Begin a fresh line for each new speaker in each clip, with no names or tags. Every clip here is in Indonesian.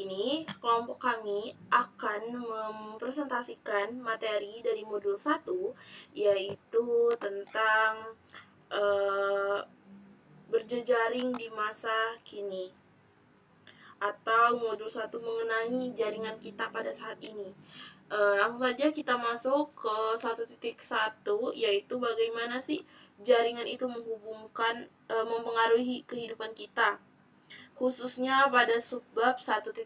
ini kelompok kami akan mempresentasikan materi dari modul 1, yaitu tentang berjejaring di masa kini, atau modul 1 mengenai jaringan kita pada saat ini. Langsung saja kita masuk ke 1.1, yaitu bagaimana sih jaringan itu mempengaruhi kehidupan kita, khususnya pada subbab 1.1.1,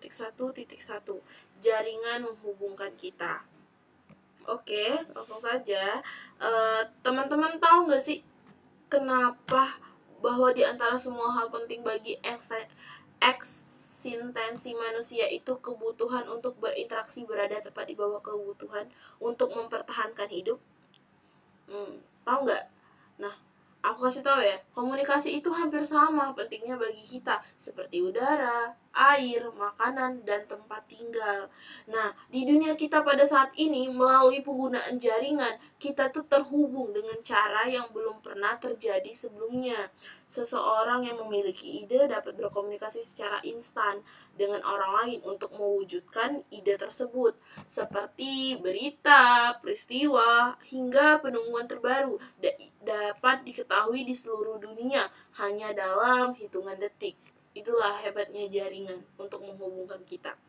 jaringan menghubungkan kita. Oke, langsung saja. Teman-teman tahu nggak sih kenapa bahwa di antara semua hal penting bagi eksistensi manusia itu kebutuhan untuk berinteraksi berada tepat di bawah kebutuhan untuk mempertahankan hidup? Tahu nggak? Nah, aku kasih tahu ya, komunikasi itu hampir sama pentingnya bagi kita, seperti udara, air, makanan, dan tempat tinggal. Nah, di dunia kita pada saat ini, melalui penggunaan jaringan, kita tuh terhubung dengan cara yang belum pernah terjadi sebelumnya. Seseorang yang memiliki ide dapat berkomunikasi secara instan dengan orang lain untuk mewujudkan ide tersebut, seperti berita, peristiwa, hingga penemuan terbaru dapat diketahui di seluruh dunia hanya dalam hitungan detik. Itulah hebatnya jaringan untuk menghubungkan kita.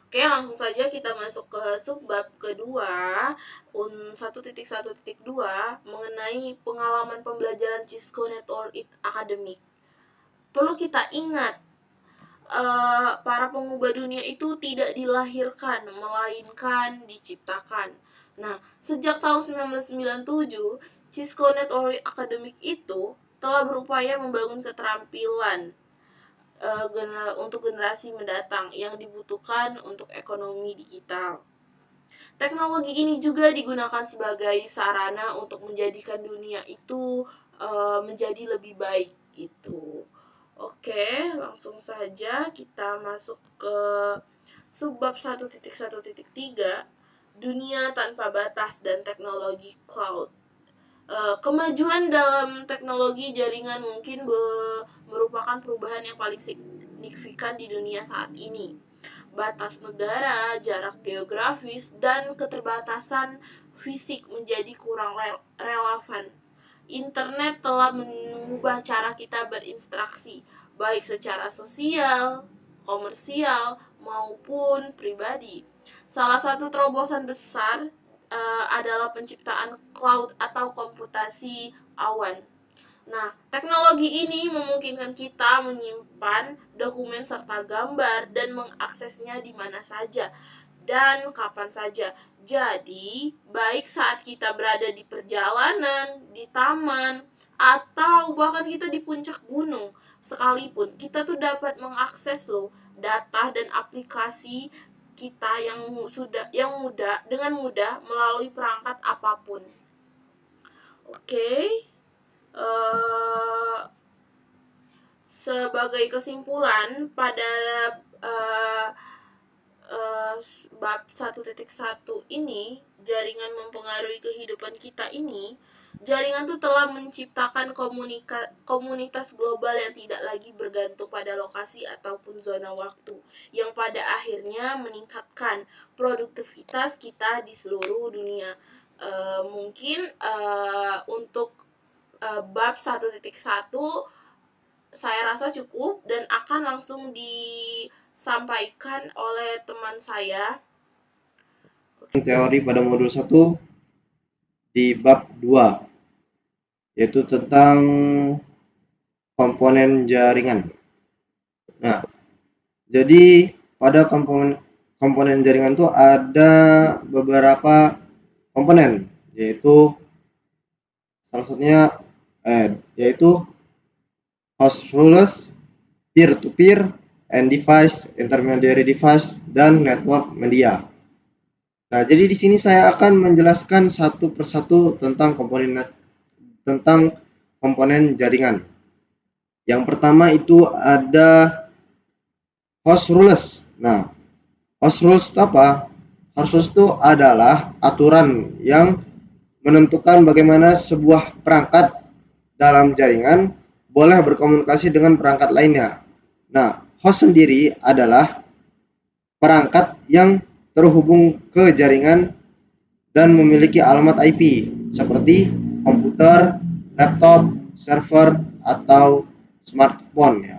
Oke, langsung saja kita masuk ke subbab kedua, 1.1.2, mengenai pengalaman pembelajaran Cisco Network Academic. Perlu kita ingat, para pengubah dunia itu tidak dilahirkan, melainkan diciptakan. Nah, sejak tahun 1997, Cisco Network Academic itu telah berupaya membangun keterampilan untuk generasi mendatang yang dibutuhkan untuk ekonomi digital. Teknologi ini juga digunakan sebagai sarana untuk menjadikan dunia itu menjadi lebih baik gitu. Oke, langsung saja kita masuk ke subbab 1.1.3, dunia tanpa batas dan teknologi cloud. Kemajuan dalam teknologi jaringan mungkin merupakan perubahan yang paling signifikan di dunia saat ini. Batas negara, jarak geografis, dan keterbatasan fisik menjadi kurang relevan. Internet telah mengubah cara kita berinteraksi, baik secara sosial, komersial, maupun pribadi. Salah satu terobosan besar adalah penciptaan cloud atau komputasi awan. Nah, teknologi ini memungkinkan kita menyimpan dokumen serta gambar dan mengaksesnya di mana saja dan kapan saja. Jadi, baik saat kita berada di perjalanan, di taman, atau bahkan kita di puncak gunung sekalipun, kita tuh dapat mengakses data dan aplikasi kita dengan mudah melalui perangkat apapun. Oke. Sebagai kesimpulan, pada bab 1.1 ini, jaringan mempengaruhi kehidupan kita ini, jaringan itu telah menciptakan komunitas global yang tidak lagi bergantung pada lokasi ataupun zona waktu, yang pada akhirnya meningkatkan produktivitas kita di seluruh dunia. Mungkin untuk bab 1.1 saya rasa cukup dan akan langsung disampaikan oleh teman saya.
Teori pada modul 1 di bab 2, yaitu tentang komponen jaringan. Nah, jadi pada komponen jaringan itu ada beberapa komponen, yaitu salah satunya yaitu host rules, peer-to-peer, and device, intermediary device, dan network media. Nah, jadi di sini saya akan menjelaskan satu persatu tentang komponen jaringan. Yang pertama itu ada host rules. Nah, host rules itu apa? Host rules itu adalah aturan yang menentukan bagaimana sebuah perangkat dalam jaringan boleh berkomunikasi dengan perangkat lainnya. Nah, host sendiri adalah perangkat yang terhubung ke jaringan dan memiliki alamat IP seperti komputer, laptop, server, atau smartphone ya.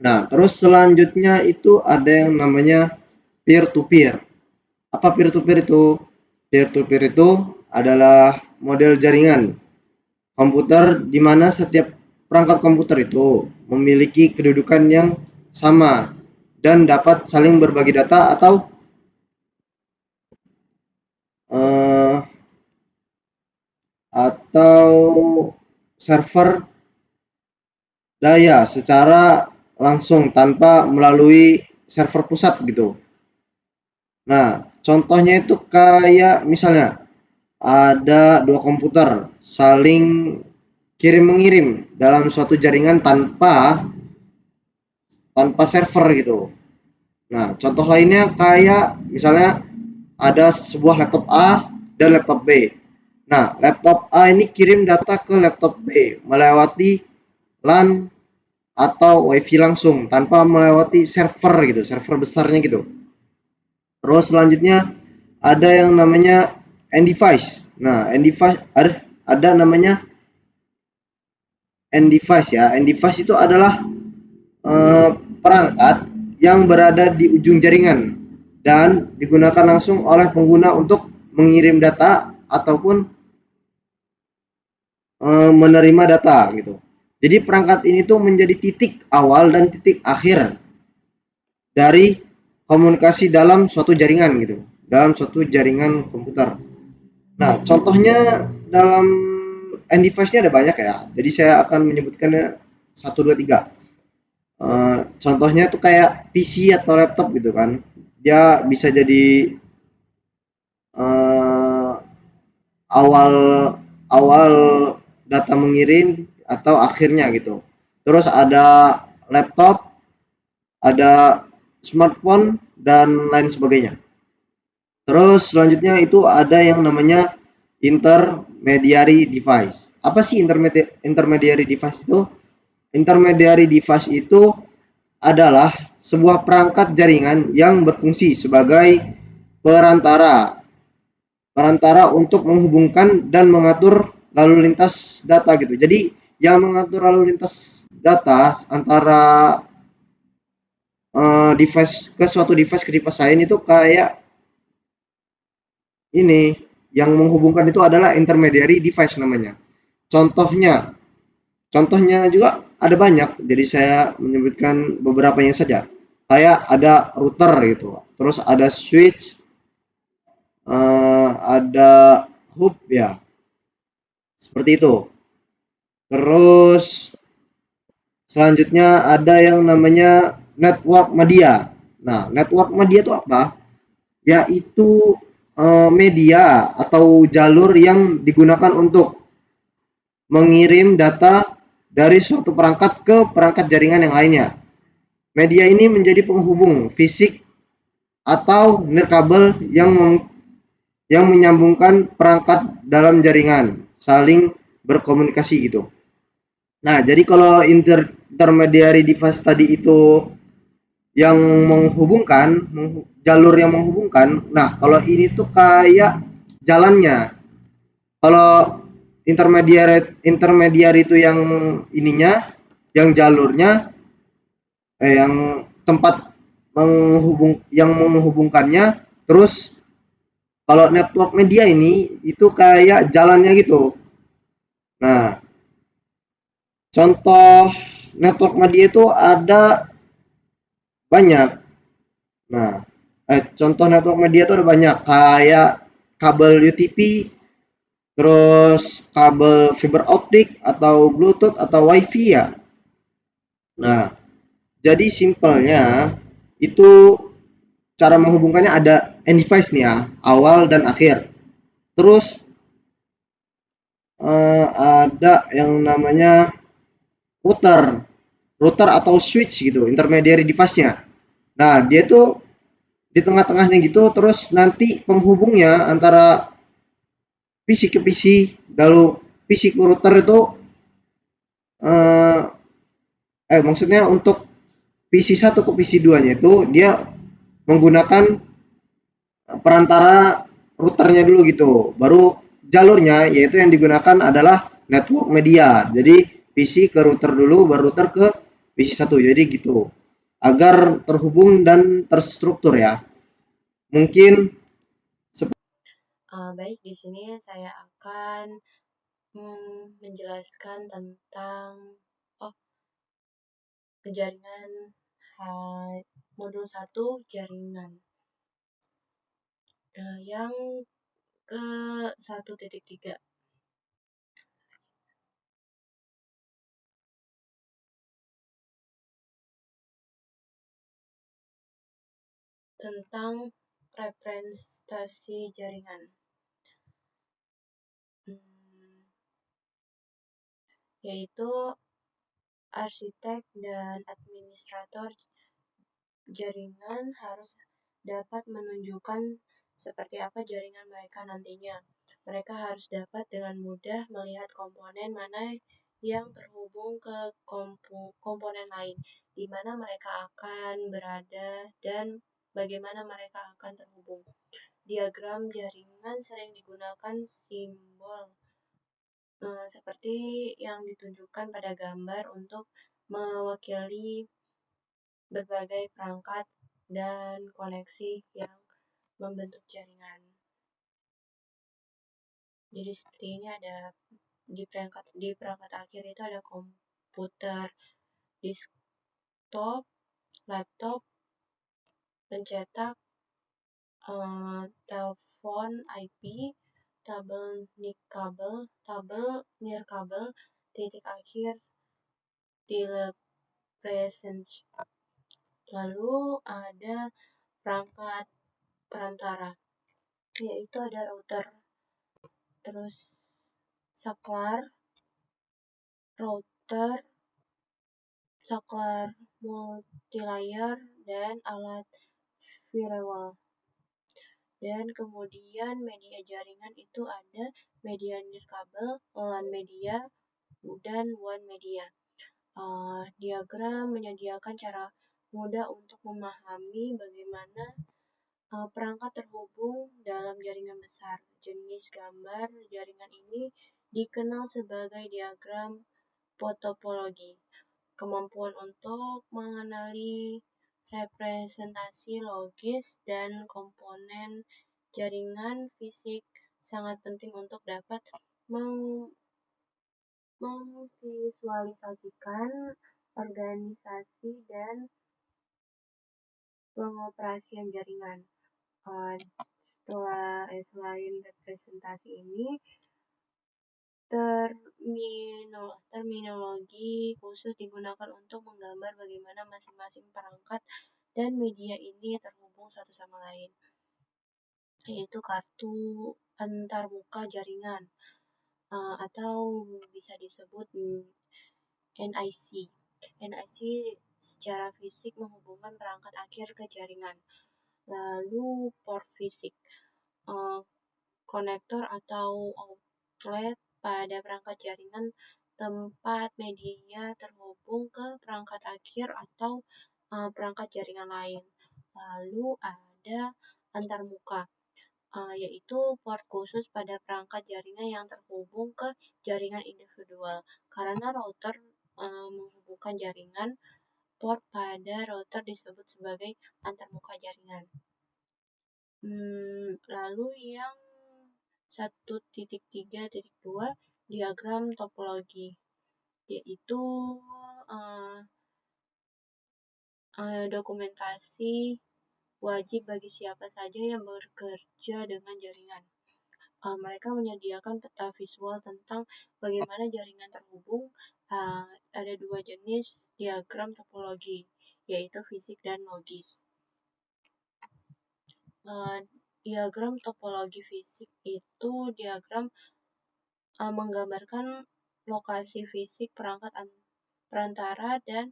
Nah, terus selanjutnya itu ada yang namanya peer to peer. Apa peer to peer itu? Peer to peer itu adalah model jaringan komputer di mana setiap perangkat komputer itu memiliki kedudukan yang sama dan dapat saling berbagi data eh, atau server daya secara langsung tanpa melalui server pusat gitu. Nah, contohnya itu kayak misalnya ada dua komputer saling kirim mengirim dalam suatu jaringan tanpa tanpa server gitu. Nah, contoh lainnya kayak misalnya ada sebuah laptop A dan laptop B. Nah, laptop A ini kirim data ke laptop B melewati LAN atau WiFi langsung tanpa melewati server gitu, server besarnya gitu. Terus selanjutnya ada yang namanya end device. Nah, end device ada namanya end device ya. End device itu adalah eh, perangkat yang berada di ujung jaringan dan digunakan langsung oleh pengguna untuk mengirim data ataupun menerima data gitu. Jadi perangkat ini tuh menjadi titik awal dan titik akhir dari komunikasi dalam suatu jaringan gitu, dalam suatu jaringan komputer. Nah, contohnya dalam end device-nya ada banyak ya. Jadi saya akan menyebutkannya satu 2 3. Contohnya tuh kayak PC atau laptop gitu kan. Dia bisa jadi eh, awal awal data mengirim atau akhirnya gitu. Terus ada laptop, ada smartphone dan lain sebagainya. Terus selanjutnya itu ada yang namanya intermediary device. Apa sih intermediary device itu? Intermediary device itu adalah sebuah perangkat jaringan yang berfungsi sebagai perantara perantara untuk menghubungkan dan mengatur lalu lintas data gitu. Jadi yang mengatur lalu lintas data antara device ke suatu device ke device lain itu kayak ini yang menghubungkan itu adalah intermediary device namanya. Contohnya, contohnya juga ada banyak. Jadi saya menyebutkan beberapanya saja. Kayak ada router gitu, terus ada switch, ada hub ya, seperti itu. Terus selanjutnya ada yang namanya network media. Nah, network media itu apa? Yaitu media atau jalur yang digunakan untuk mengirim data dari suatu perangkat ke perangkat jaringan yang lainnya. Media ini menjadi penghubung fisik atau nirkabel yang menyambungkan perangkat dalam jaringan, saling berkomunikasi gitu. Nah, jadi kalau intermediary device tadi itu yang menghubungkan, jalur yang menghubungkan, nah kalau ini tuh kayak jalannya. Kalau intermediary itu yang ininya, yang jalurnya, yang tempat yang menghubungkannya. Terus kalau network media ini itu kayak jalannya gitu. Nah, contoh network media itu ada banyak. Nah, contoh network media itu ada banyak kayak kabel UTP, terus kabel fiber optik atau Bluetooth atau WiFi ya. Nah, jadi simpelnya itu cara menghubungkannya ada end device nih ya, awal dan akhir. Terus ada yang namanya router, router atau switch gitu, intermediary device-nya. Nah, dia tuh di tengah-tengahnya gitu, terus nanti penghubungnya antara PC ke PC, lalu PC ke router itu maksudnya untuk PC 1 ke PC 2-nya itu dia menggunakan perantara routernya dulu gitu. Baru jalurnya yaitu yang digunakan adalah network media. Jadi PC ke router dulu, baru router ke PC satu. Jadi gitu. Agar terhubung dan terstruktur ya. Mungkin
Baik, di sini saya akan menjelaskan tentang oh, jaringan modul 1 jaringan yang ke 1.3 tentang representasi jaringan. Yaitu arsitek dan administrator jaringan harus dapat menunjukkan seperti apa jaringan mereka nantinya. Mereka harus dapat dengan mudah melihat komponen mana yang terhubung ke komponen lain, di mana mereka akan berada, dan bagaimana mereka akan terhubung. Diagram jaringan sering digunakan simbol seperti yang ditunjukkan pada gambar untuk mewakili berbagai perangkat dan koneksi yang membentuk jaringan. Jadi seperti ini ada di perangkat akhir itu ada komputer, desktop, laptop, pencetak, telepon IP, tabel nirkabel, titik akhir, telepresence. Lalu ada perangkat perantara, yaitu ada router, terus saklar, router, saklar multilayer, dan alat firewall. Dan kemudian media jaringan itu ada media nirkabel, LAN media, dan WAN media. Diagram menyediakan cara mudah untuk memahami bagaimana perangkat terhubung dalam jaringan besar. Jenis gambar jaringan ini dikenal sebagai diagram topologi. Kemampuan untuk mengenali representasi logis dan komponen jaringan fisik sangat penting untuk dapat memvisualisasikan organisasi dan pengoperasian jaringan. Selain representasi ini, terminologi khusus digunakan untuk menggambar bagaimana masing-masing perangkat dan media ini terhubung satu sama lain, yaitu kartu antarmuka jaringan atau bisa disebut NIC. NIC secara fisik menghubungkan perangkat akhir ke jaringan. Lalu port fisik, konektor atau outlet pada perangkat jaringan tempat media terhubung ke perangkat akhir atau perangkat jaringan lain. Lalu ada antarmuka, yaitu port khusus pada perangkat jaringan yang terhubung ke jaringan individual. Karena router menghubungkan jaringan, port pada router disebut sebagai antarmuka jaringan. Lalu yang 1.3.2 diagram topologi, yaitu dokumentasi wajib bagi siapa saja yang bekerja dengan jaringan. Mereka menyediakan peta visual tentang bagaimana jaringan terhubung. Ada dua jenis diagram topologi, yaitu fisik dan logis. Diagram topologi fisik itu diagram menggambarkan lokasi fisik perangkat perantara dan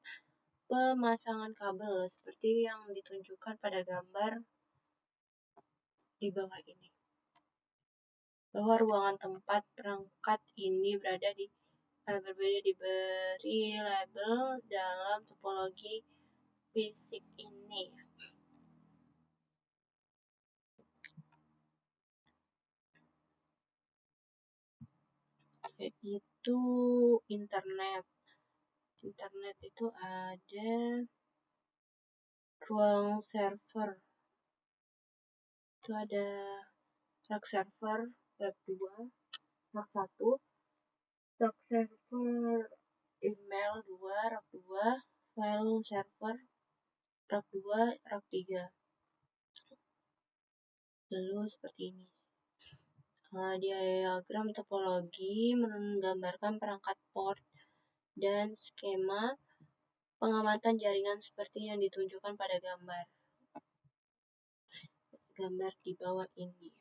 pemasangan kabel seperti yang ditunjukkan pada gambar di bawah ini. Bahwa ruangan tempat perangkat ini berbeda diberi label dalam topologi fisik ini. yaitu internet. Internet itu ada ruang server, itu ada rak server web 2, rak 1, rak server email 2, rak 2, file server rak 2, rak 3. Lalu seperti ini. Diagram topologi menggambarkan perangkat port dan skema pengamatan jaringan seperti yang ditunjukkan pada gambar di bawah ini.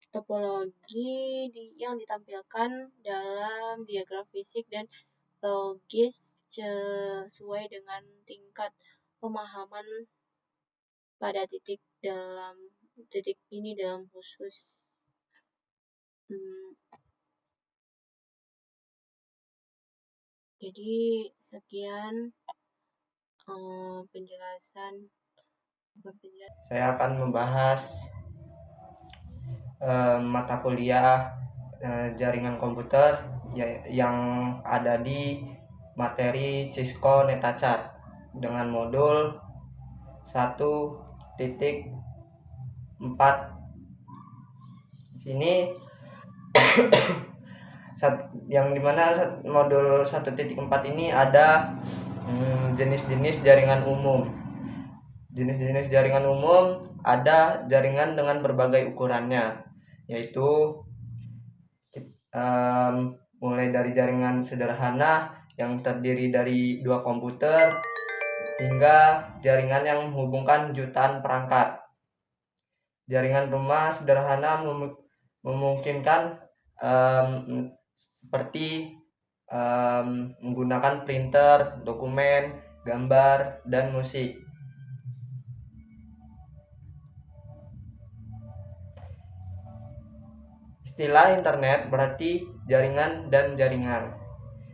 Topologi yang ditampilkan dalam diagram fisik dan logis sesuai dengan tingkat pemahaman pada titik ini dalam khusus. Jadi sekian penjelasan.
Saya akan membahas mata kuliah jaringan komputer yang ada di materi Cisco Netachat dengan modul 1.4. Sini yang dimana modul 1.4 ini ada jenis-jenis jaringan umum. Jenis-jenis jaringan umum ada jaringan dengan berbagai ukurannya, yaitu mulai dari jaringan sederhana yang terdiri dari 2 komputer hingga jaringan yang menghubungkan jutaan perangkat. Jaringan rumah sederhana memungkinkan seperti menggunakan printer, dokumen, gambar, dan musik. Istilah internet berarti jaringan dan jaringan.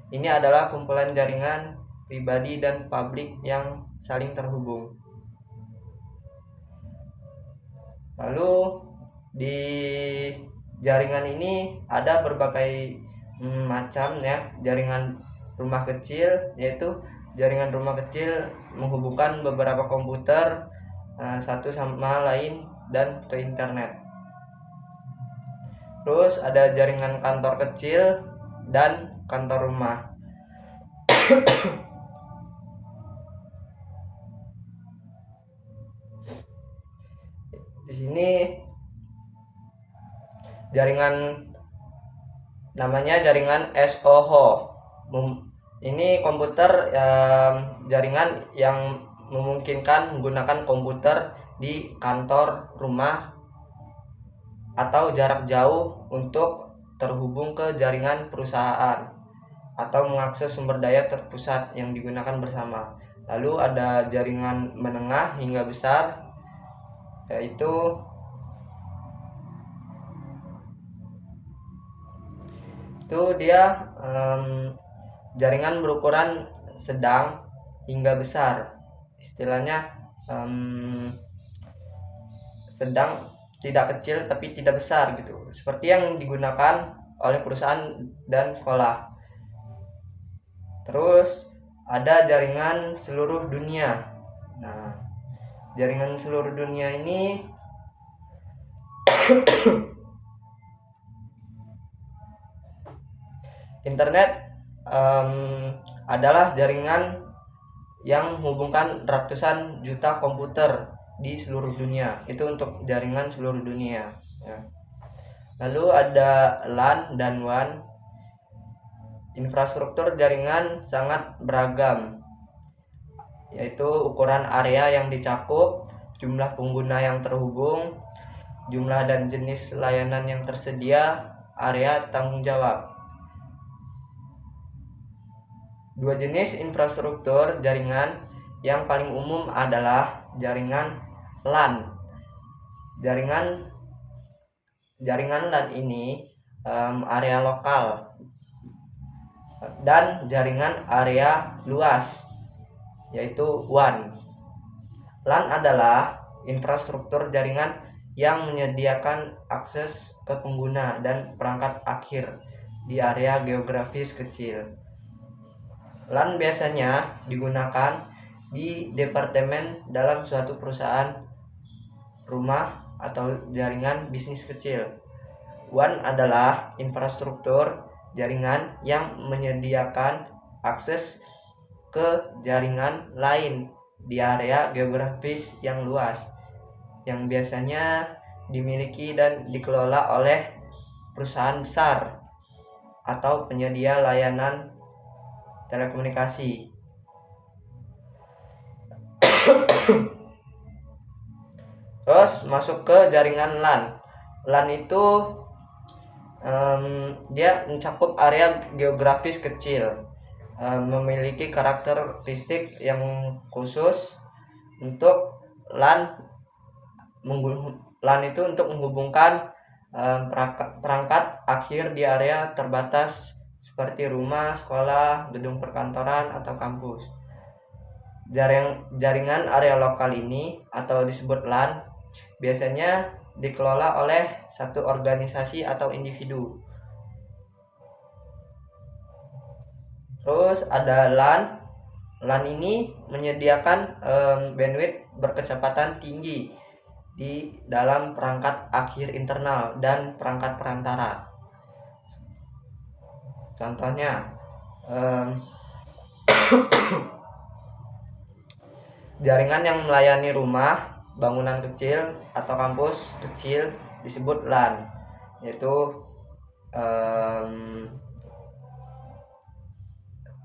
Ini adalah kumpulan jaringan pribadi dan publik yang saling terhubung. Lalu di jaringan ini ada berbagai macam ya. Jaringan rumah kecil, yaitu jaringan rumah kecil menghubungkan beberapa komputer satu sama lain dan ke internet. Terus ada jaringan kantor kecil dan kantor rumah. Di sini jaringan namanya jaringan SOHO. Ini komputer jaringan yang memungkinkan menggunakan komputer di kantor, rumah, atau jarak jauh untuk terhubung ke jaringan perusahaan atau mengakses sumber daya terpusat yang digunakan bersama. Lalu ada jaringan menengah hingga besar, yaitu dia jaringan berukuran sedang hingga besar. Istilahnya sedang, tidak kecil tapi tidak besar gitu, seperti yang digunakan oleh perusahaan dan sekolah. Terus ada jaringan seluruh dunia. Nah, jaringan seluruh dunia ini internet adalah jaringan yang menghubungkan ratusan juta komputer di seluruh dunia. Itu untuk jaringan seluruh dunia ya. Lalu ada LAN dan WAN. Infrastruktur jaringan sangat beragam, yaitu ukuran area yang dicakup, jumlah pengguna yang terhubung, jumlah dan jenis layanan yang tersedia, area tanggung jawab. Dua jenis infrastruktur jaringan yang paling umum adalah jaringan LAN. Jaringan LAN ini area lokal, dan jaringan area luas, yaitu WAN. LAN adalah infrastruktur jaringan yang menyediakan akses ke pengguna dan perangkat akhir di area geografis kecil. LAN biasanya digunakan di departemen dalam suatu perusahaan, rumah, atau jaringan bisnis kecil. WAN adalah infrastruktur jaringan yang menyediakan akses ke jaringan lain di area geografis yang luas, yang biasanya dimiliki dan dikelola oleh perusahaan besar atau penyedia layanan telekomunikasi. Terus masuk ke jaringan LAN. LAN itu dia mencakup area geografis kecil, memiliki karakteristik yang khusus. Untuk LAN itu untuk menghubungkan perangkat akhir di area terbatas seperti rumah, sekolah, gedung perkantoran, atau kampus. Jaringan area lokal ini atau disebut LAN biasanya dikelola oleh satu organisasi atau individu. Terus ada LAN. LAN ini menyediakan bandwidth berkecepatan tinggi di dalam perangkat akhir internal dan perangkat perantara. Contohnya, jaringan yang melayani rumah, bangunan kecil, atau kampus kecil disebut LAN, yaitu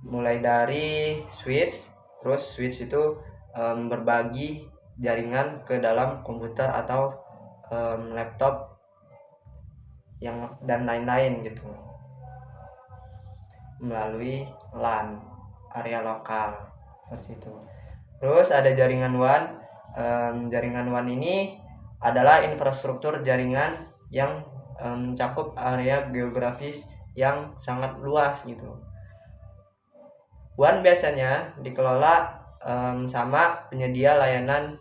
mulai dari switch. Terus switch itu berbagi jaringan ke dalam komputer atau laptop dan lain-lain gitu, melalui LAN, area lokal, seperti itu. Terus ada jaringan WAN. Jaringan WAN ini adalah infrastruktur jaringan yang mencakup area geografis yang sangat luas gitu. WAN biasanya dikelola sama penyedia layanan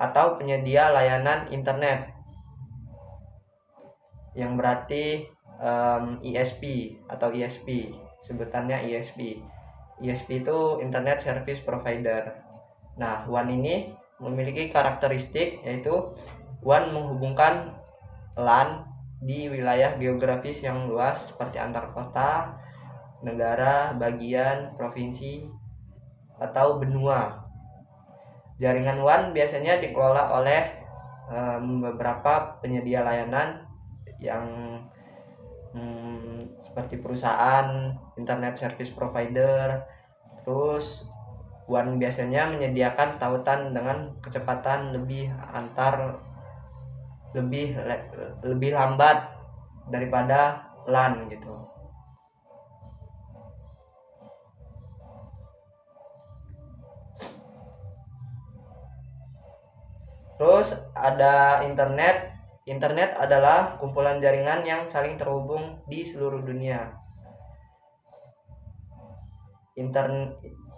atau penyedia layanan internet, yang berarti ISP atau ISP, sebutannya ISP. ISP itu Internet Service Provider. Nah, WAN ini memiliki karakteristik yaitu WAN menghubungkan LAN di wilayah geografis yang luas seperti antar kota, negara, bagian, provinsi, atau benua. Jaringan WAN biasanya dikelola oleh beberapa penyedia layanan yang seperti perusahaan, internet service provider. Terus WAN biasanya menyediakan tautan dengan kecepatan lebih lambat daripada LAN gitu. Terus ada internet. Internet adalah kumpulan jaringan yang saling terhubung di seluruh dunia.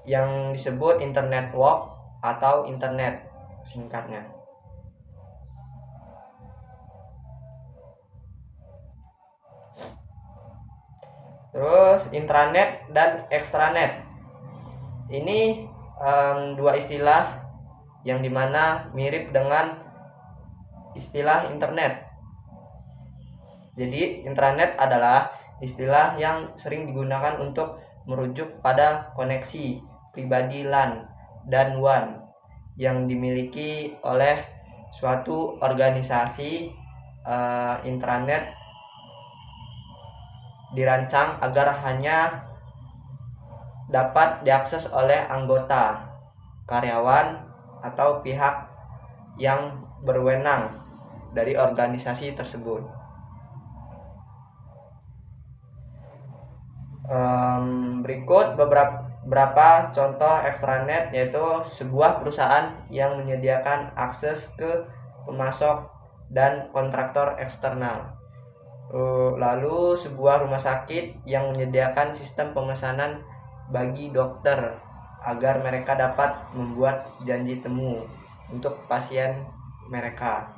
Yang disebut internet network atau internet singkatnya. Terus intranet dan extranet. Ini dua istilah yang dimana mirip dengan istilah internet. Jadi intranet adalah istilah yang sering digunakan untuk merujuk pada koneksi pribadi LAN dan WAN yang dimiliki oleh suatu organisasi. Intranet dirancang agar hanya dapat diakses oleh anggota, karyawan, atau pihak yang berwenang dari organisasi tersebut. Berikut beberapa contoh extranet, yaitu sebuah perusahaan yang menyediakan akses ke pemasok dan kontraktor eksternal. Lalu sebuah rumah sakit yang menyediakan sistem pemesanan bagi dokter agar mereka dapat membuat janji temu untuk pasien mereka.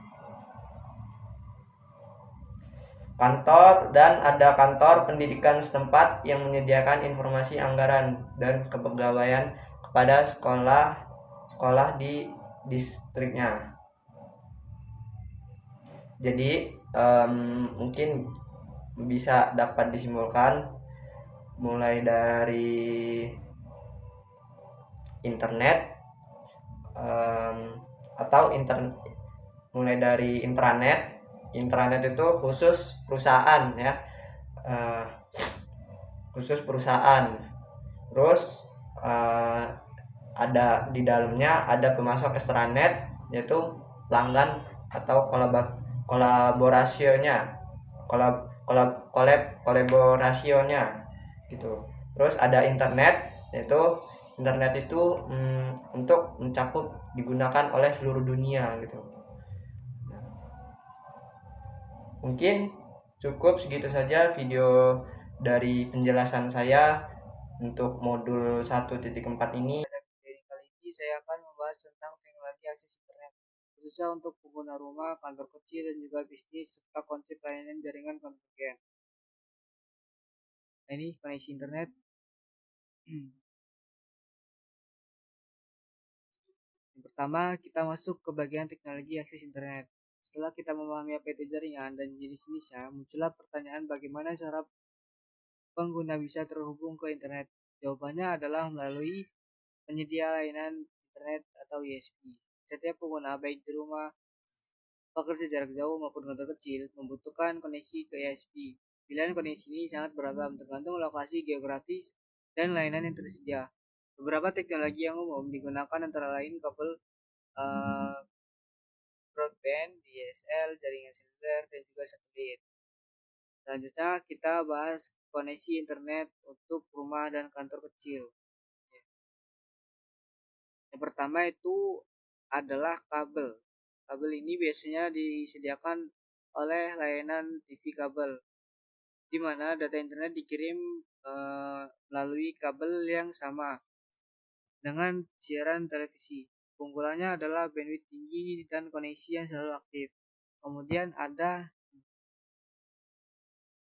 Ada kantor pendidikan setempat yang menyediakan informasi anggaran dan kepegawaian kepada sekolah di distriknya. Jadi mungkin bisa dapat disimpulkan mulai dari internet mulai dari intranet. Intranet itu khusus perusahaan ya, khusus perusahaan. Terus ada di dalamnya ada pemasok extranet, yaitu pelanggan atau kolaborasinya gitu. Terus ada internet, yaitu internet itu untuk mencakup digunakan oleh seluruh dunia gitu. Mungkin cukup segitu saja video dari penjelasan saya untuk modul 1.4 ini.
Dari kali ini saya akan membahas tentang teknologi akses internet, khususnya untuk pengguna rumah, kantor kecil, dan juga bisnis, serta konsep layanan jaringan konvergen. Nah, ini koneksi internet. Yang pertama, kita masuk ke bagian teknologi akses internet. Setelah kita memahami apa itu jaringan dan jenis-jenisnya, muncullah pertanyaan bagaimana cara pengguna bisa terhubung ke internet. Jawabannya adalah melalui penyedia layanan internet atau ISP. Setiap pengguna, baik di rumah, pekerja jarak jauh maupun kantor kecil, membutuhkan koneksi ke ISP. Pilihan koneksi ini sangat beragam tergantung lokasi geografis dan layanan yang tersedia. Beberapa teknologi yang umum digunakan antara lain kabel broadband, DSL, jaringan seluler, dan juga satelit. Selanjutnya kita bahas koneksi internet untuk rumah dan kantor kecil. Yang pertama itu adalah kabel. Kabel ini biasanya disediakan oleh layanan TV kabel, di mana data internet dikirim melalui kabel yang sama dengan siaran televisi. Keunggulannya adalah bandwidth tinggi dan koneksi yang selalu aktif. Kemudian ada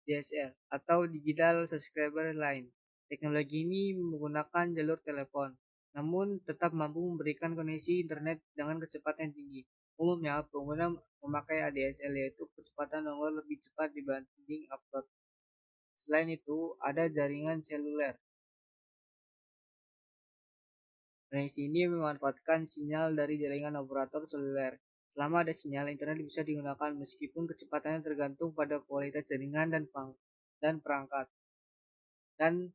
DSL atau Digital Subscriber Line. Teknologi ini menggunakan jalur telepon, namun tetap mampu memberikan koneksi internet dengan kecepatan tinggi. Umumnya, pengguna memakai ADSL, yaitu kecepatan download lebih cepat dibanding upload. Selain itu, ada jaringan seluler. Koneksi ini memanfaatkan sinyal dari jaringan operator seluler. Selama ada sinyal, internet bisa digunakan meskipun kecepatannya tergantung pada kualitas jaringan dan perangkat. Dan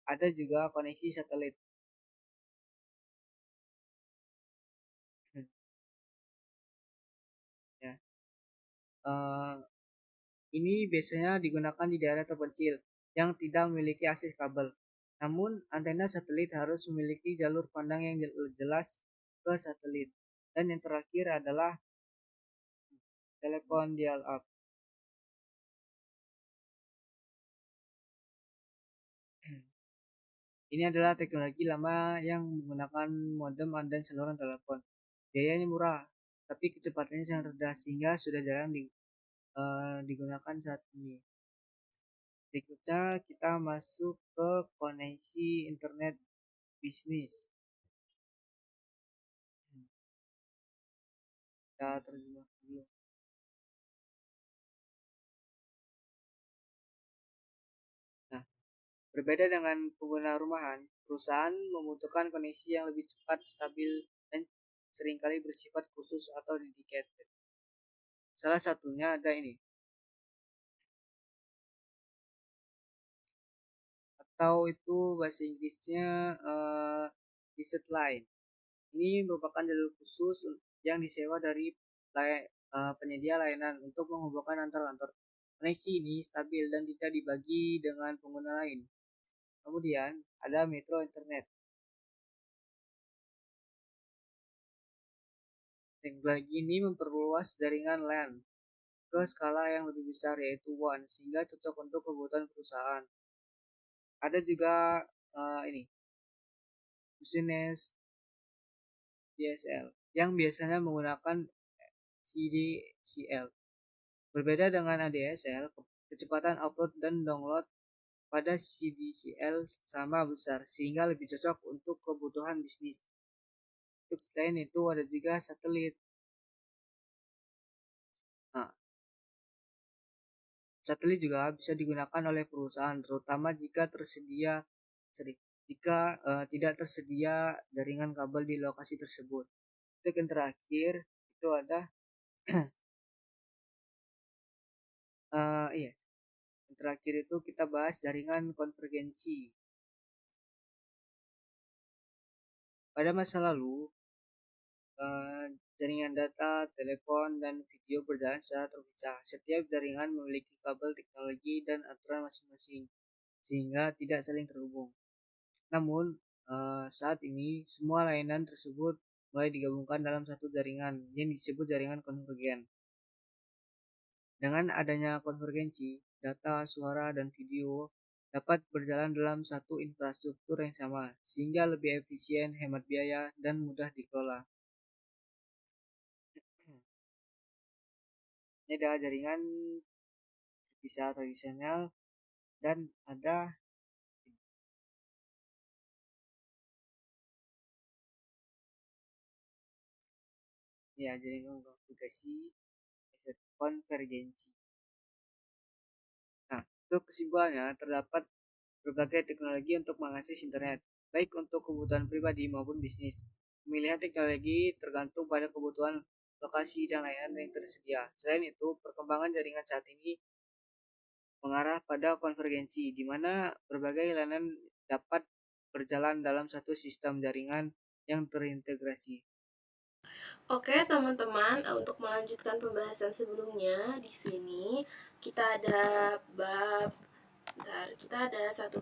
ada juga koneksi satelit. Ya. Ini biasanya digunakan di daerah terpencil yang tidak memiliki akses kabel. Namun, antena satelit harus memiliki jalur pandang yang jelas ke satelit. Dan yang terakhir adalah telepon dial-up. Ini adalah teknologi lama yang menggunakan modem dan saluran telepon. Biayanya murah, tapi kecepatannya sangat rendah sehingga sudah jarang digunakan saat ini. Berikutnya kita masuk ke koneksi internet bisnis. Kita terjemah dulu. Nah, berbeda dengan pengguna rumahan, perusahaan membutuhkan koneksi yang lebih cepat, stabil, dan seringkali bersifat khusus atau dedicated. Salah satunya ada ini, atau itu bahasa Inggrisnya Diset Line. Ini merupakan jalur khusus yang disewa dari penyedia layanan untuk menghubungkan antar kantor. Koneksi ini stabil dan tidak dibagi dengan pengguna lain. Kemudian ada Metro Internet. Teknologi ini memperluas jaringan LAN ke skala yang lebih besar, yaitu WAN, sehingga cocok untuk kebutuhan perusahaan. Ada juga ini Business DSL yang biasanya menggunakan CDCL. Berbeda dengan ADSL, kecepatan upload dan download pada CDCL sama besar sehingga lebih cocok untuk kebutuhan bisnis. Untuk selain itu ada juga satelit. Nah, satelit juga bisa digunakan oleh perusahaan terutama jika tidak tersedia jaringan kabel di lokasi tersebut. Untuk yang terakhir itu ada iya. Yang terakhir itu kita bahas jaringan konvergensi. Pada masa lalu, jaringan data, telepon, dan video berjalan secara terpisah. Setiap jaringan memiliki kabel teknologi dan aturan masing-masing, sehingga tidak saling terhubung. Namun, saat ini semua layanan tersebut mulai digabungkan dalam satu jaringan yang disebut jaringan konvergen. Dengan adanya konvergensi, data, suara, dan video dapat berjalan dalam satu infrastruktur yang sama, sehingga lebih efisien, hemat biaya, dan mudah dikelola. Ini adalah jaringan terpisah tradisional dan ada ya jaringan konvergensi. Nah, untuk kesimpulannya terdapat berbagai teknologi untuk mengakses internet, baik untuk kebutuhan pribadi maupun bisnis. Pemilihan teknologi tergantung pada kebutuhan lokasi dan layanan yang tersedia. Selain itu, perkembangan jaringan saat ini mengarah pada konvergensi, di mana berbagai layanan dapat berjalan dalam satu sistem jaringan yang terintegrasi.
Oke, teman-teman, untuk melanjutkan pembahasan sebelumnya, di sini kita ada kita ada 1.6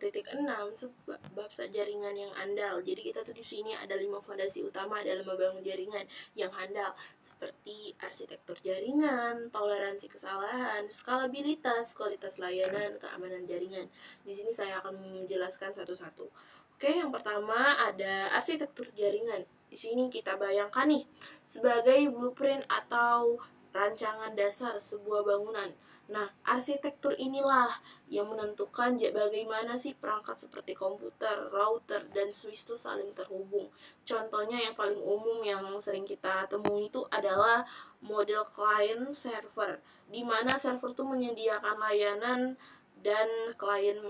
bab jaringan yang andal. Jadi kita tuh di sini ada 5 fondasi utama dalam membangun jaringan yang handal, seperti arsitektur jaringan, toleransi kesalahan, skalabilitas, kualitas layanan, keamanan jaringan. Di sini saya akan menjelaskan satu-satu. Oke, yang pertama ada arsitektur jaringan. Di sini kita bayangkan nih sebagai blueprint atau rancangan dasar sebuah bangunan. Nah, arsitektur inilah yang menentukan bagaimana sih perangkat seperti komputer, router, dan switch itu saling terhubung. Contohnya yang paling umum yang sering kita temui itu adalah model client server, di mana server itu menyediakan layanan dan klien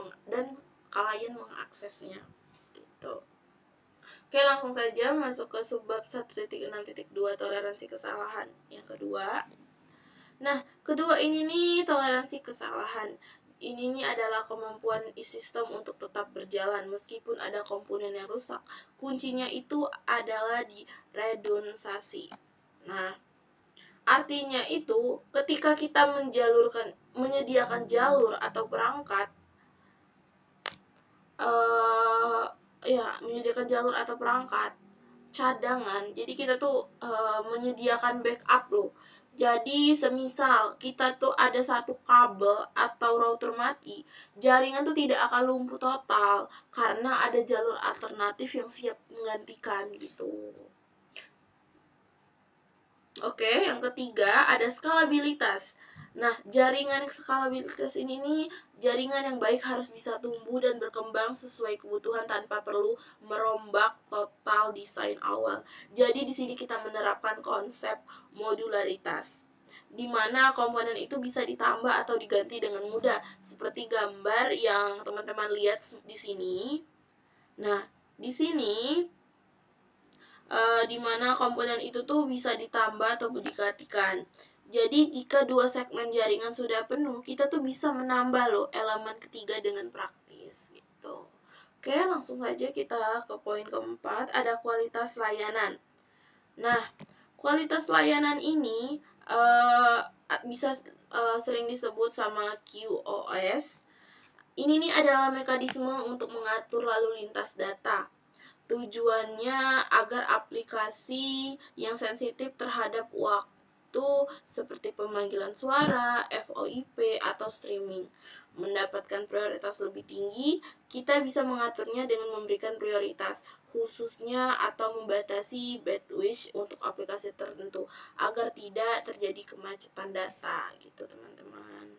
mengaksesnya. Gitu. Oke, langsung saja masuk ke subbab 1.6.2 toleransi kesalahan. Yang kedua, kedua ini nih toleransi kesalahan. Ini nih adalah kemampuan sistem untuk tetap berjalan meskipun ada komponen yang rusak. Kuncinya itu adalah di redundansi. Nah, artinya itu ketika kita menyediakan jalur atau perangkat menyediakan jalur atau perangkat cadangan. Jadi kita tuh menyediakan backup loh. Jadi semisal kita tuh ada satu kabel atau router mati, jaringan tuh tidak akan lumpuh total karena ada jalur alternatif yang siap menggantikan gitu. Oke, yang ketiga ada skalabilitas. Nah, jaringan skalabilitas ini nih jaringan yang baik harus bisa tumbuh dan berkembang sesuai kebutuhan tanpa perlu merombak total desain awal. Jadi di sini kita menerapkan konsep modularitas, di mana komponen itu bisa ditambah atau diganti dengan mudah, seperti gambar yang teman-teman lihat di sini. Nah, di sini di mana komponen itu tuh bisa ditambah atau digantikan. Jadi jika dua segmen jaringan sudah penuh, kita tuh bisa menambah loh elemen ketiga dengan praktis gitu. Oke, langsung saja kita ke poin keempat, ada kualitas layanan. Nah, kualitas layanan ini bisa sering disebut sama QoS. Ini nih adalah mekanisme untuk mengatur lalu lintas data. Tujuannya agar aplikasi yang sensitif terhadap waktu itu seperti pemanggilan suara, VoIP, atau streaming. Mendapatkan prioritas lebih tinggi, kita bisa mengaturnya dengan memberikan prioritas khususnya atau membatasi bandwidth untuk aplikasi tertentu agar tidak terjadi kemacetan data gitu teman-teman.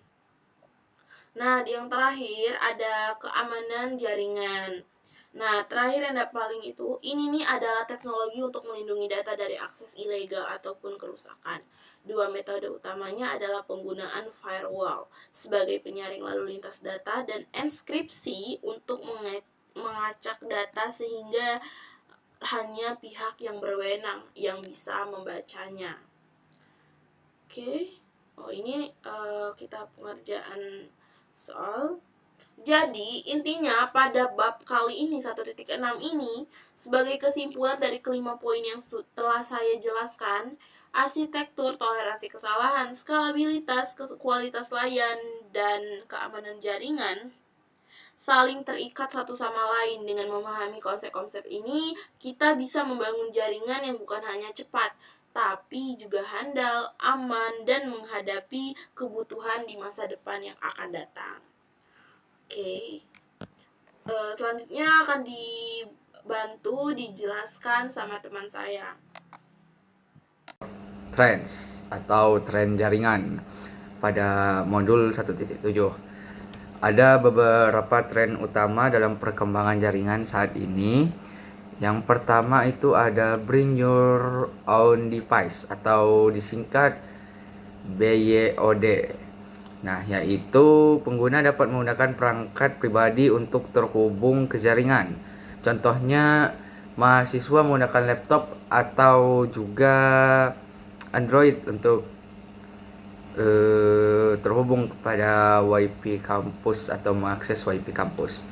Nah, yang terakhir ada keamanan jaringan. Nah, terakhir yang paling itu, ini nih adalah teknologi untuk melindungi data dari akses ilegal ataupun kerusakan. Dua metode utamanya adalah penggunaan firewall sebagai penyaring lalu lintas data dan enkripsi untuk mengacak data sehingga hanya pihak yang berwenang yang bisa membacanya. Oke. Oh, ini kita pengerjaan soal. Jadi, intinya pada bab kali ini 1.6 ini sebagai kesimpulan dari kelima poin yang telah saya jelaskan, arsitektur, toleransi kesalahan, skalabilitas, kualitas layan, dan keamanan jaringan saling terikat satu sama lain. Dengan memahami konsep-konsep ini, kita bisa membangun jaringan yang bukan hanya cepat, tapi juga handal, aman, dan menghadapi kebutuhan di masa depan yang akan datang. Oke. Selanjutnya akan dibantu dijelaskan sama teman saya.
Trends atau tren jaringan pada modul 1.7. Ada beberapa tren utama dalam perkembangan jaringan saat ini. Yang pertama itu ada bring your own device atau disingkat BYOD. Nah, yaitu pengguna dapat menggunakan perangkat pribadi untuk terhubung ke jaringan. Contohnya, mahasiswa menggunakan laptop atau juga Android untuk terhubung kepada WiFi kampus atau mengakses WiFi kampus.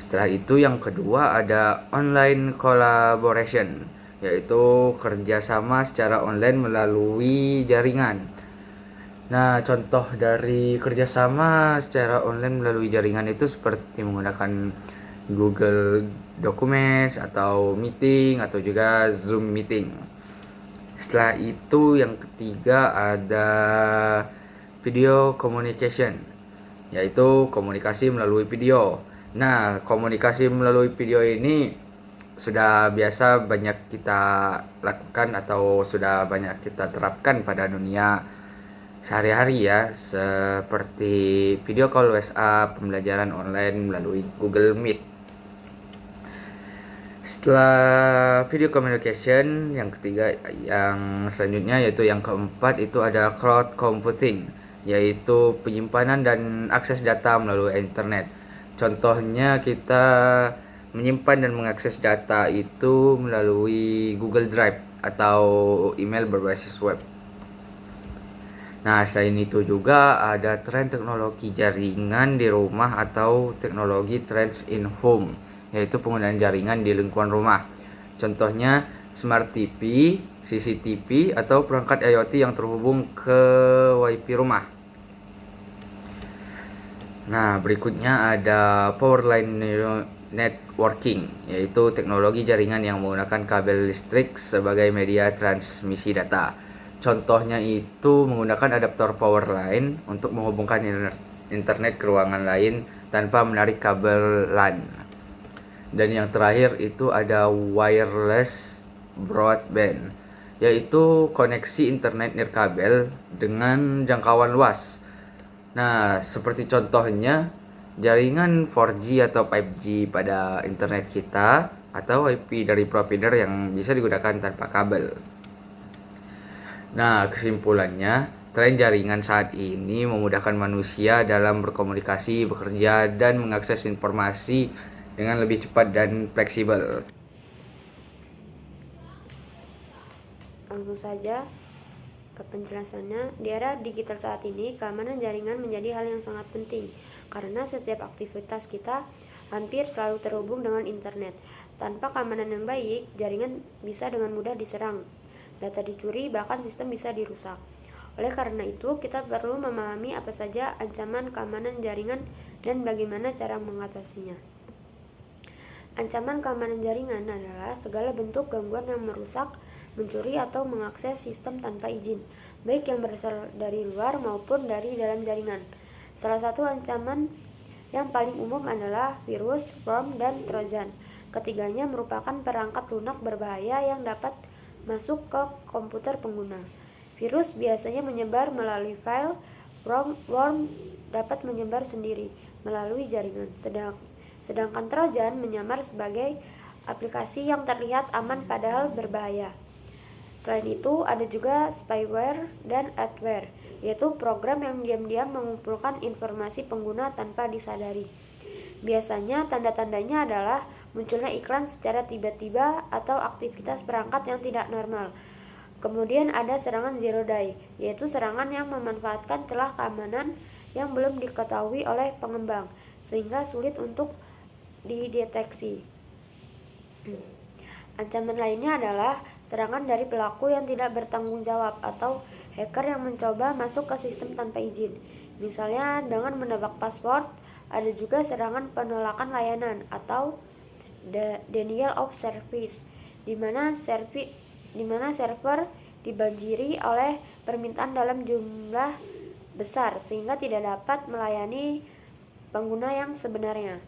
Setelah itu yang kedua ada online collaboration, yaitu kerjasama secara online melalui jaringan. Nah, contoh dari kerjasama secara online melalui jaringan itu seperti menggunakan Google Documents atau Meeting atau juga Zoom Meeting. Setelah itu yang ketiga ada video communication, yaitu komunikasi melalui video. Nah, komunikasi melalui video ini sudah biasa banyak kita lakukan atau sudah banyak kita terapkan pada dunia sehari-hari ya, seperti video call WhatsApp, pembelajaran online melalui Google Meet. Setelah video communication, yang ketiga, yang selanjutnya yaitu yang keempat itu ada cloud computing, yaitu penyimpanan dan akses data melalui internet. Contohnya kita menyimpan dan mengakses data itu melalui Google Drive atau email berbasis web. Nah, selain itu juga ada tren teknologi jaringan di rumah atau teknologi trends in home, yaitu penggunaan jaringan di lingkungan rumah. Contohnya smart TV, CCTV, atau perangkat IoT yang terhubung ke WiFi rumah. Nah, berikutnya ada power line networking, yaitu teknologi jaringan yang menggunakan kabel listrik sebagai media transmisi data. Contohnya itu menggunakan adaptor power line untuk menghubungkan internet ke ruangan lain tanpa menarik kabel LAN. Dan yang terakhir itu ada wireless broadband, yaitu koneksi internet nirkabel dengan jangkauan luas. Nah, seperti contohnya jaringan 4G atau 5G pada internet kita atau WiFi dari provider yang bisa digunakan tanpa kabel. Nah, kesimpulannya, tren jaringan saat ini memudahkan manusia dalam berkomunikasi, bekerja, dan mengakses informasi dengan lebih cepat dan fleksibel.
Langsung saja ke penjelasannya. Di era digital saat ini, keamanan jaringan menjadi hal yang sangat penting karena setiap aktivitas kita hampir selalu terhubung dengan internet. Tanpa keamanan yang baik, jaringan bisa dengan mudah diserang, data dicuri, bahkan sistem bisa dirusak. Oleh karena itu, kita perlu memahami apa saja ancaman keamanan jaringan dan bagaimana cara mengatasinya. Ancaman keamanan jaringan adalah segala bentuk gangguan yang merusak, mencuri, atau mengakses sistem tanpa izin. baik yang berasal dari luar maupun dari dalam jaringan. Salah satu ancaman yang paling umum adalah virus, worm, dan trojan. Ketiganya merupakan perangkat lunak berbahaya yang dapat masuk ke komputer pengguna. Virus biasanya menyebar melalui file, worm dapat menyebar sendiri melalui jaringan. Sedangkan trojan menyamar sebagai aplikasi yang terlihat aman padahal berbahaya. Selain itu, ada juga spyware dan adware, yaitu program yang diam-diam mengumpulkan informasi pengguna tanpa disadari. Biasanya tanda-tandanya adalah munculnya iklan secara tiba-tiba atau aktivitas perangkat yang tidak normal. Kemudian ada serangan zero day, yaitu serangan yang memanfaatkan celah keamanan yang belum diketahui oleh pengembang, sehingga sulit untuk dideteksi. Ancaman lainnya adalah serangan dari pelaku yang tidak bertanggung jawab atau hacker yang mencoba masuk ke sistem tanpa izin. Misalnya dengan menebak password. Ada juga serangan penolakan layanan atau denial of service, di mana server dibanjiri oleh permintaan dalam jumlah besar sehingga tidak dapat melayani pengguna yang sebenarnya.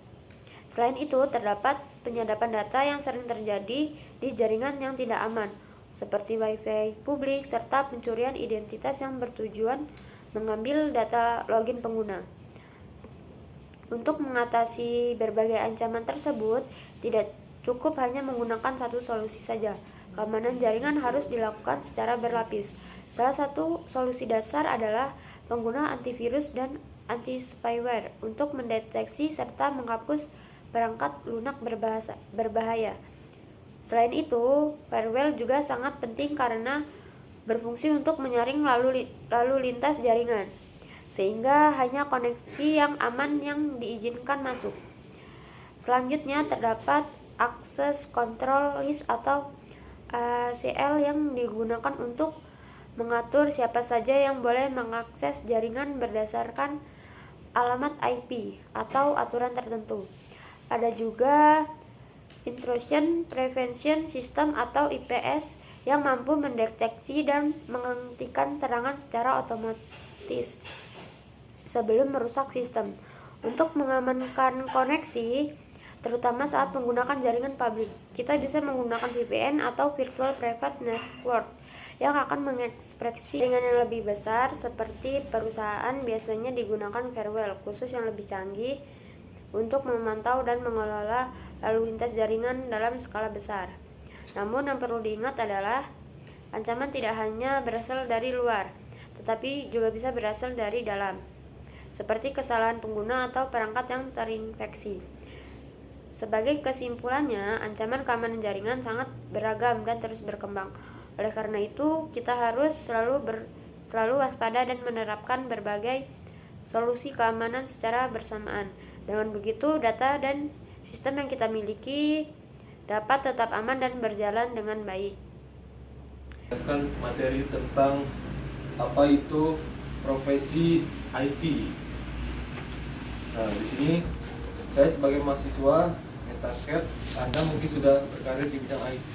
Selain itu, terdapat penyadapan data yang sering terjadi di jaringan yang tidak aman, seperti Wi-Fi publik serta pencurian identitas yang bertujuan mengambil data login pengguna. Untuk mengatasi berbagai ancaman tersebut, tidak cukup hanya menggunakan satu solusi saja. Keamanan jaringan harus dilakukan secara berlapis. Salah satu solusi dasar adalah penggunaan antivirus dan anti-spyware untuk mendeteksi serta menghapus perangkat lunak berbahaya. Selain itu, firewall juga sangat penting karena berfungsi untuk menyaring lalu lintas jaringan, sehingga hanya koneksi yang aman yang diizinkan masuk. Selanjutnya terdapat Access Control List atau ACL yang digunakan untuk mengatur siapa saja yang boleh mengakses jaringan berdasarkan alamat IP atau aturan tertentu. Ada juga Intrusion Prevention System atau IPS yang mampu mendeteksi dan menghentikan serangan secara otomatis sebelum merusak sistem. Untuk mengamankan koneksi, terutama saat menggunakan jaringan publik, kita bisa menggunakan VPN atau Virtual Private Network yang akan mengekspresi jaringan yang lebih besar. Seperti perusahaan biasanya digunakan firewall khusus yang lebih canggih untuk memantau dan mengelola lalu lintas jaringan dalam skala besar. Namun yang perlu diingat adalah ancaman tidak hanya berasal dari luar, tetapi juga bisa berasal dari dalam, seperti kesalahan pengguna atau perangkat yang terinfeksi. Sebagai kesimpulannya, ancaman keamanan jaringan sangat beragam dan terus berkembang. Oleh karena itu, kita harus selalu waspada dan menerapkan berbagai solusi keamanan secara bersamaan. Dengan begitu, data dan sistem yang kita miliki dapat tetap aman dan berjalan dengan baik.
Jelaskan materi tentang apa itu profesi IT. Nah, di sini saya sebagai mahasiswa Metaket, Anda mungkin sudah berkarir di bidang IT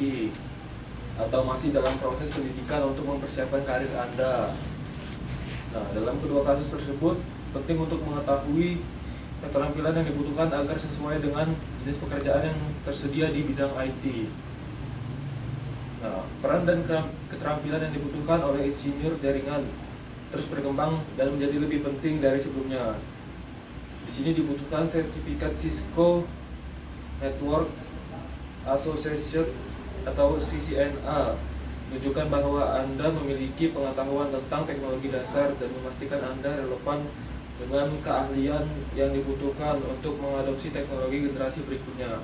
atau masih dalam proses pendidikan untuk mempersiapkan karir Anda. Nah, dalam kedua kasus tersebut penting untuk mengetahui keterampilan yang dibutuhkan agar sesuai dengan jenis pekerjaan yang tersedia di bidang IT. Nah, peran dan keterampilan yang dibutuhkan oleh insinyur jaringan terus berkembang dan menjadi lebih penting dari sebelumnya. Di sini dibutuhkan sertifikat Cisco Network Association atau CCNA, menunjukkan bahwa Anda memiliki pengetahuan tentang teknologi dasar dan memastikan Anda relevan dengan keahlian yang dibutuhkan untuk mengadopsi teknologi generasi berikutnya.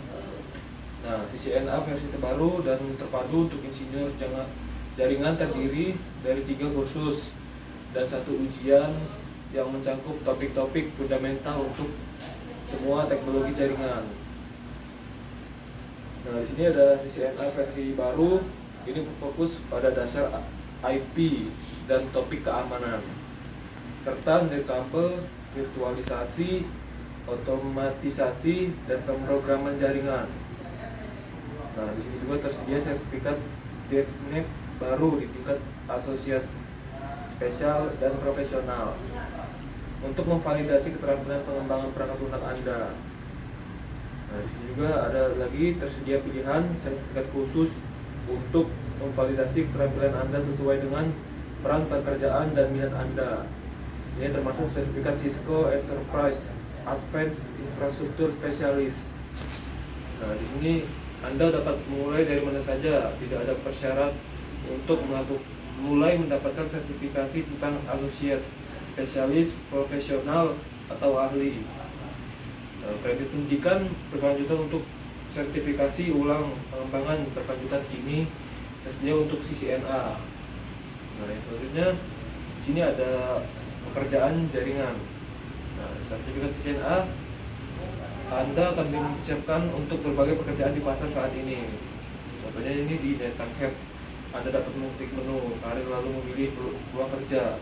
Nah, CCNA versi terbaru dan terpadu untuk insinyur jaringan terdiri dari 3 kursus dan 1 ujian yang mencakup topik-topik fundamental untuk semua teknologi jaringan. Nah, di sini ada CCNA versi baru, ini fokus pada dasar IP dan topik keamanan, serta nirkabel, virtualisasi, otomatisasi, dan pemrograman jaringan. Nah, di sini juga tersedia sertifikat DevNet baru di tingkat associate. spesial, dan profesional untuk memvalidasi keterampilan pengembangan perangkat lunak Anda. Nah, di sini juga ada lagi tersedia pilihan sertifikat khusus untuk memvalidasi keterampilan Anda sesuai dengan peran pekerjaan dan minat Anda. Ini termasuk sertifikat Cisco Enterprise Advanced Infrastructure Specialist. Nah, di sini Anda dapat memulai dari mana saja, tidak ada persyarat untuk mulai mendapatkan sertifikasi tentang associate, spesialis, profesional, atau ahli. Kredit pendidikan berkelanjutan untuk sertifikasi ulang pengembangan berkelanjutan ini tersedia untuk CCNA. Nah, yang selanjutnya di sini ada pekerjaan jaringan. Nah, sertifikat CCNA Anda akan disiapkan untuk berbagai pekerjaan di pasar saat ini. Contohnya ini di Netanhead, Anda dapat mengklik menu karir lalu memilih peluang kerja.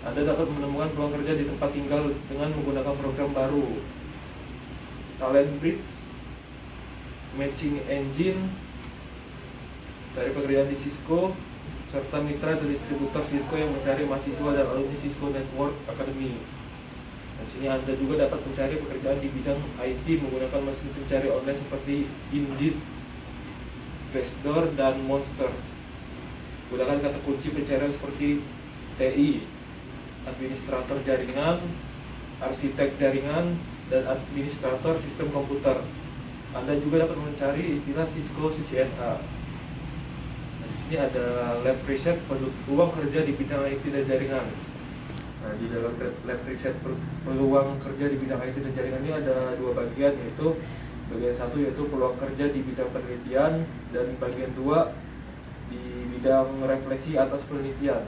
Anda dapat menemukan peluang kerja di tempat tinggal dengan menggunakan program baru Talent Bridge, Matching Engine, cari pekerjaan di Cisco, serta mitra dan distributor Cisco yang mencari mahasiswa dan alumni Cisco Network Academy. Di sini Anda juga dapat mencari pekerjaan di bidang IT menggunakan mesin pencari online seperti Indeed, Glassdoor, dan Monster. Gunakan kata kunci pencarian seperti TI, administrator jaringan, arsitek jaringan, dan administrator sistem komputer. Anda juga dapat mencari istilah Cisco CCNA. Nah, di sini ada lab research peluang kerja di bidang IT dan jaringan. Nah, di dalam lab research peluang kerja di bidang IT dan jaringan ini ada dua bagian, yaitu bagian satu yaitu peluang kerja di bidang penelitian, dan bagian dua di bidang refleksi atas penelitian.